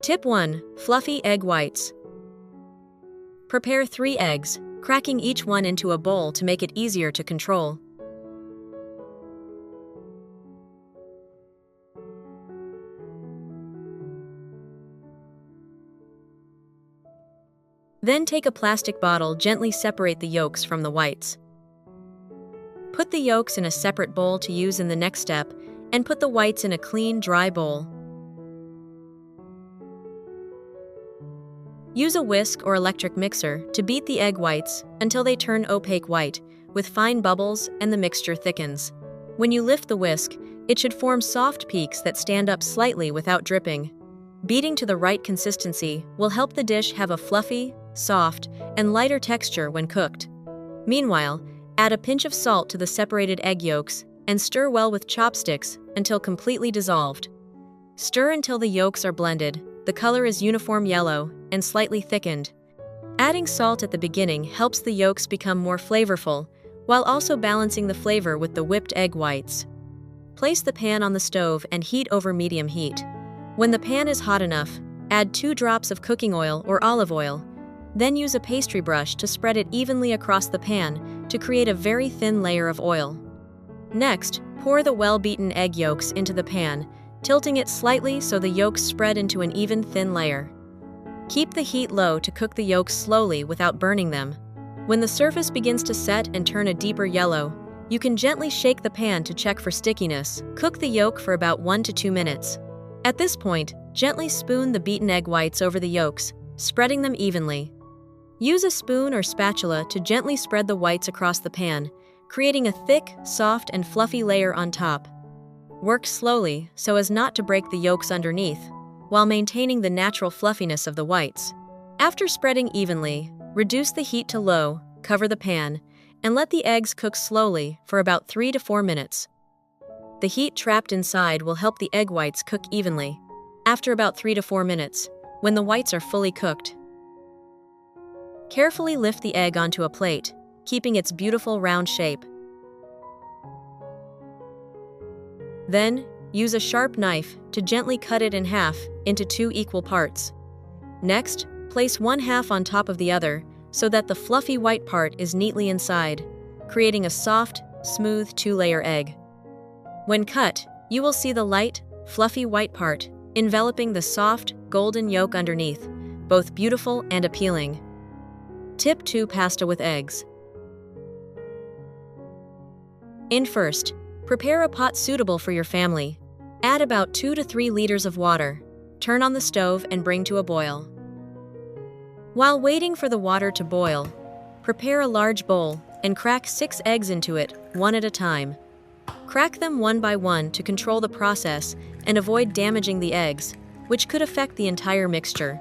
Tip 1. Fluffy egg whites. Prepare 3 eggs, cracking each one into a bowl to make it easier to control. Then take a plastic bottle, gently separate the yolks from the whites. Put the yolks in a separate bowl to use in the next step, and put the whites in a clean, dry bowl. Use a whisk or electric mixer to beat the egg whites until they turn opaque white, with fine bubbles and the mixture thickens. When you lift the whisk, it should form soft peaks that stand up slightly without dripping. Beating to the right consistency will help the dish have a fluffy, soft, and lighter texture when cooked. Meanwhile, add a pinch of salt to the separated egg yolks and stir well with chopsticks until completely dissolved. Stir until the yolks are blended, the color is uniform yellow, and slightly thickened. Adding salt at the beginning helps the yolks become more flavorful, while also balancing the flavor with the whipped egg whites. Place the pan on the stove and heat over medium heat. When the pan is hot enough, add 2 drops of cooking oil or olive oil. Then use a pastry brush to spread it evenly across the pan to create a very thin layer of oil. Next, pour the well-beaten egg yolks into the pan, tilting it slightly so the yolks spread into an even thin layer. Keep the heat low to cook the yolks slowly without burning them. When the surface begins to set and turn a deeper yellow, you can gently shake the pan to check for stickiness. Cook the yolk for about 1 to 2 minutes. At this point, gently spoon the beaten egg whites over the yolks, spreading them evenly. Use a spoon or spatula to gently spread the whites across the pan, creating a thick, soft, and fluffy layer on top. Work slowly so as not to break the yolks underneath, while maintaining the natural fluffiness of the whites. After spreading evenly, reduce the heat to low, cover the pan, and let the eggs cook slowly for about 3 to 4 minutes. The heat trapped inside will help the egg whites cook evenly. After about 3 to 4 minutes, when the whites are fully cooked, carefully lift the egg onto a plate, keeping its beautiful round shape. Then, use a sharp knife to gently cut it in half into 2 equal parts. Next, place one half on top of the other so that the fluffy white part is neatly inside, creating a soft, smooth 2-layer egg. When cut, you will see the light, fluffy white part enveloping the soft, golden yolk underneath, both beautiful and appealing. Tip 2. Pasta with eggs. First, prepare a pot suitable for your family. Add about 2 to 3 liters of water. Turn on the stove and bring to a boil. While waiting for the water to boil, prepare a large bowl and crack 6 eggs into it, one at a time. Crack them one by one to control the process and avoid damaging the eggs, which could affect the entire mixture.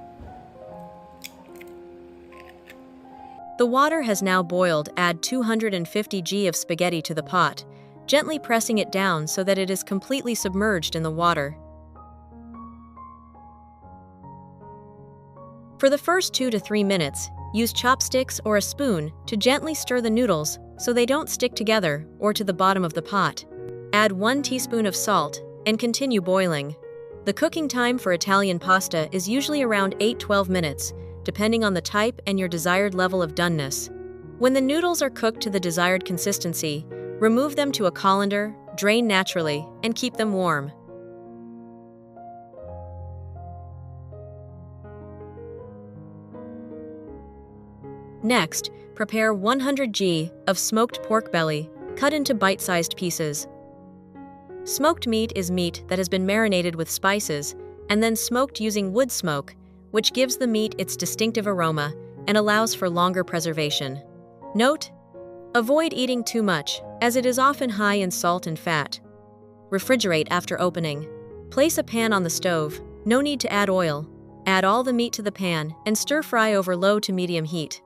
The water has now boiled. Add 250 g of spaghetti to the pot, gently pressing it down so that it is completely submerged in the water. For the first 2 to 3 minutes, use chopsticks or a spoon to gently stir the noodles so they don't stick together or to the bottom of the pot. Add 1 teaspoon of salt and continue boiling. The cooking time for Italian pasta is usually around 8-12 minutes, depending on the type and your desired level of doneness. When the noodles are cooked to the desired consistency, remove them to a colander, drain naturally, and keep them warm. Next, prepare 100 g of smoked pork belly, cut into bite-sized pieces. Smoked meat is meat that has been marinated with spices and then smoked using wood smoke, which gives the meat its distinctive aroma and allows for longer preservation. Note: avoid eating too much, as it is often high in salt and fat. Refrigerate after opening. Place a pan on the stove, no need to add oil. Add all the meat to the pan and stir-fry over low to medium heat.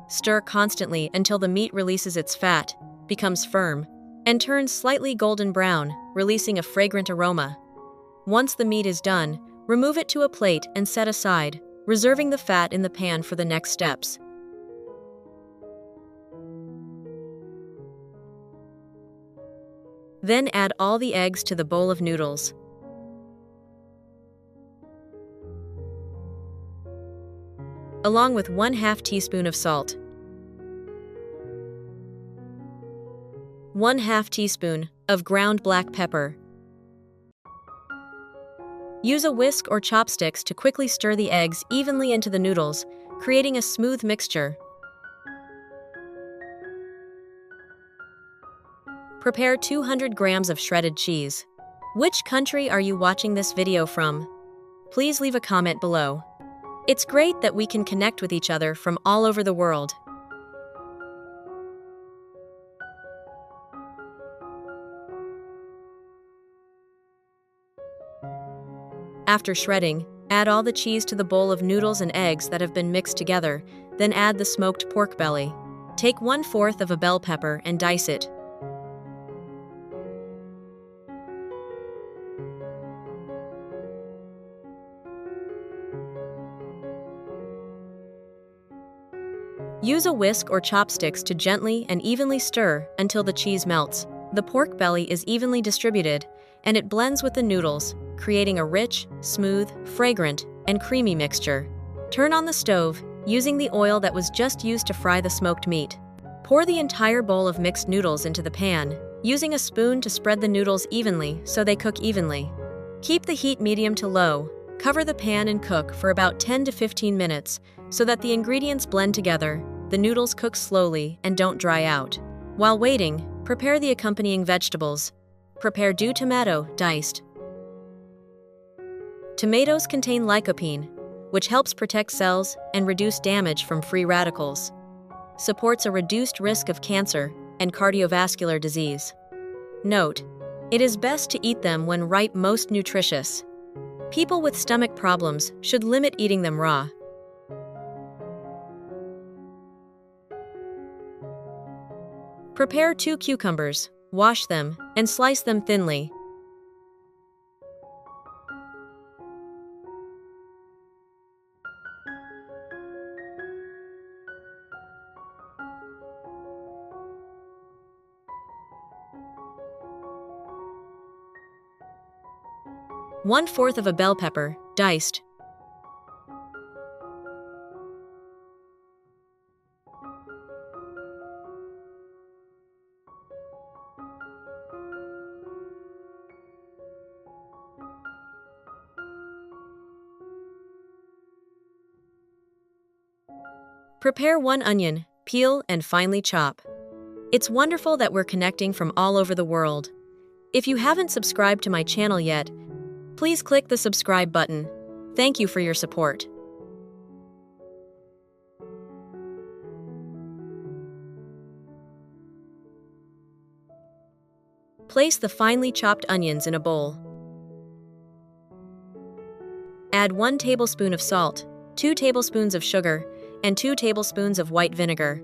Stir constantly until the meat releases its fat, becomes firm, and turns slightly golden brown, releasing a fragrant aroma. Once the meat is done, remove it to a plate and set aside, reserving the fat in the pan for the next steps. Then add all the eggs to the bowl of noodles. along with 1/2 teaspoon of salt. 1/2 teaspoon of ground black pepper. Use a whisk or chopsticks to quickly stir the eggs evenly into the noodles, creating a smooth mixture. Prepare 200 grams of shredded cheese. Which country are you watching this video from? Please leave a comment below. It's great that we can connect with each other from all over the world. After shredding, add all the cheese to the bowl of noodles and eggs that have been mixed together, then add the smoked pork belly. Take 1/4 of a bell pepper and dice it. Use a whisk or chopsticks to gently and evenly stir until the cheese melts. The pork belly is evenly distributed, and it blends with the noodles, creating a rich, smooth, fragrant, and creamy mixture. Turn on the stove, using the oil that was just used to fry the smoked meat. Pour the entire bowl of mixed noodles into the pan, using a spoon to spread the noodles evenly so they cook evenly. Keep the heat medium to low. Cover the pan and cook for about 10 to 15 minutes so that the ingredients blend together, the noodles cook slowly, and don't dry out. While waiting, prepare the accompanying vegetables. Prepare tomato, diced. Tomatoes contain lycopene, which helps protect cells and reduce damage from free radicals. Supports a reduced risk of cancer and cardiovascular disease. Note: it is best to eat them when ripe, most nutritious. People with stomach problems should limit eating them raw. Prepare 2 cucumbers, wash them, and slice them thinly. One-fourth of a bell pepper, diced. Prepare 1 onion, peel and finely chop. It's wonderful that we're connecting from all over the world. If you haven't subscribed to my channel yet, please click the subscribe button. Thank you for your support. Place the finely chopped onions in a bowl. Add 1 tablespoon of salt, 2 tablespoons of sugar, and 2 tablespoons of white vinegar.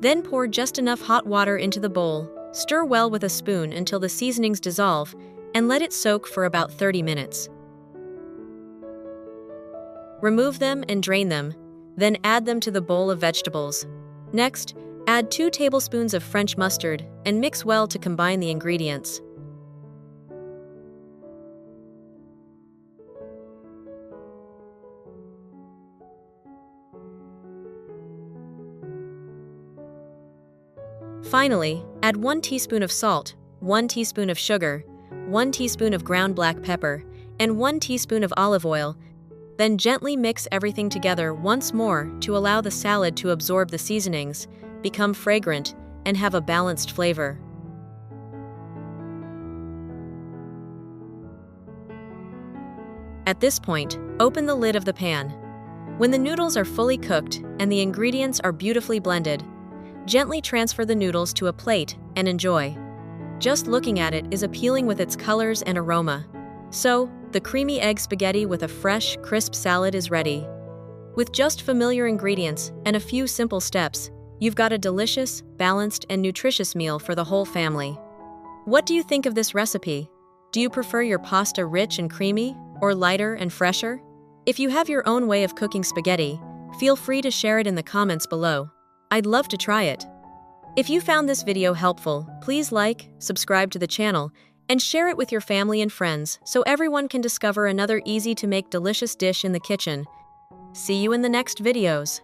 Then pour just enough hot water into the bowl, stir well with a spoon until the seasonings dissolve, and let it soak for about 30 minutes. Remove them and drain them, then add them to the bowl of vegetables. Next, add 2 tablespoons of French mustard and mix well to combine the ingredients. Finally, add 1 teaspoon of salt, 1 teaspoon of sugar, 1 teaspoon of ground black pepper, and 1 teaspoon of olive oil. Then gently mix everything together once more to allow the salad to absorb the seasonings, become fragrant, and have a balanced flavor. At this point, open the lid of the pan. When the noodles are fully cooked and the ingredients are beautifully blended, gently transfer the noodles to a plate and enjoy. Just looking at it is appealing with its colors and aroma. So, the creamy egg spaghetti with a fresh, crisp salad is ready. With just familiar ingredients and a few simple steps, you've got a delicious, balanced, and nutritious meal for the whole family. What do you think of this recipe? Do you prefer your pasta rich and creamy, or lighter and fresher? If you have your own way of cooking spaghetti, feel free to share it in the comments below. I'd love to try it. If you found this video helpful, please like, subscribe to the channel, And share it with your family and friends so everyone can discover another easy-to-make delicious dish in the kitchen. See you in the next videos.